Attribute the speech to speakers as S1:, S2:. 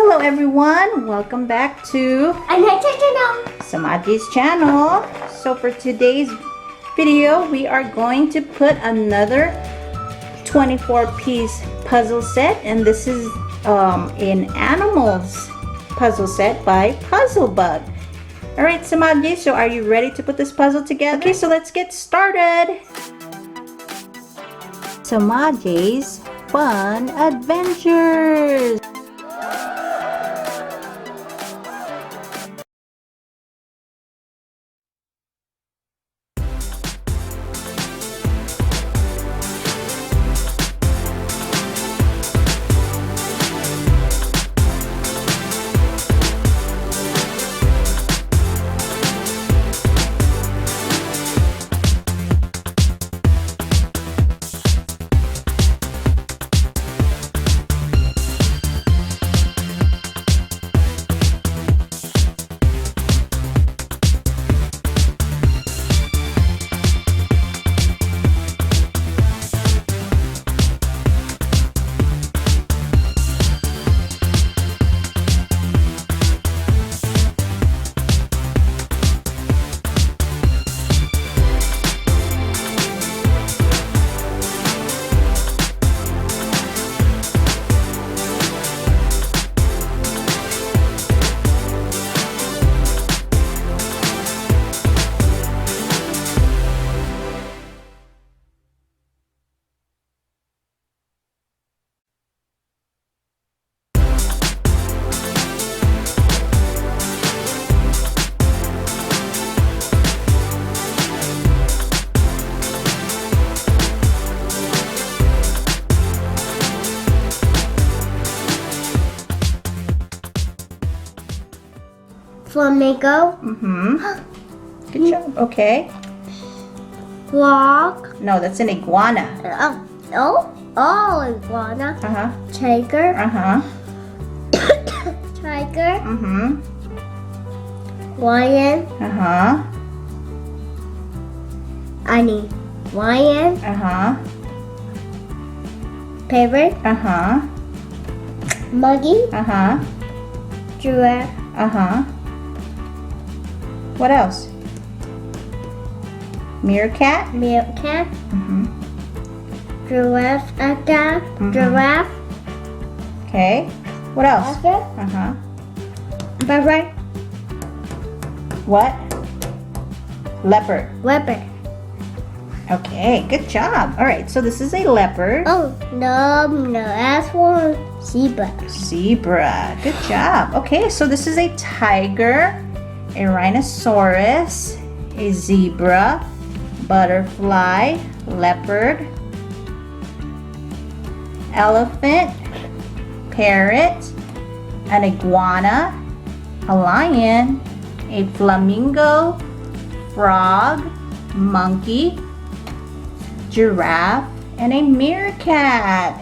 S1: Hello everyone, welcome back to Semaj's channel. So for today's video, we are going to put another 24-piece puzzle set, and this is an animals puzzle set by Puzzle Bug. Alright Semaj, so are you ready to put this puzzle together? Okay, so let's get started. Semaj's Fun Adventures.
S2: Flamingo.
S1: Good job. Okay.
S2: Frog.
S1: No, that's an iguana.
S2: Iguana.
S1: Tiger.
S2: Tiger. Lion. Lion. Parrot. Monkey. Giraffe.
S1: What else? Meerkat.
S2: Meerkat. Giraffe. Giraffe.
S1: Okay. What else?
S2: Parrot.
S1: What? Leopard.
S2: Leopard.
S1: Okay, good job. All right, so this is a leopard.
S2: Oh, no, that's one. Zebra.
S1: Zebra. Good job. Okay, so this is a tiger, a rhinoceros, a zebra, butterfly, leopard, elephant, parrot, an iguana, a lion, a flamingo, frog, monkey, giraffe, and a meerkat.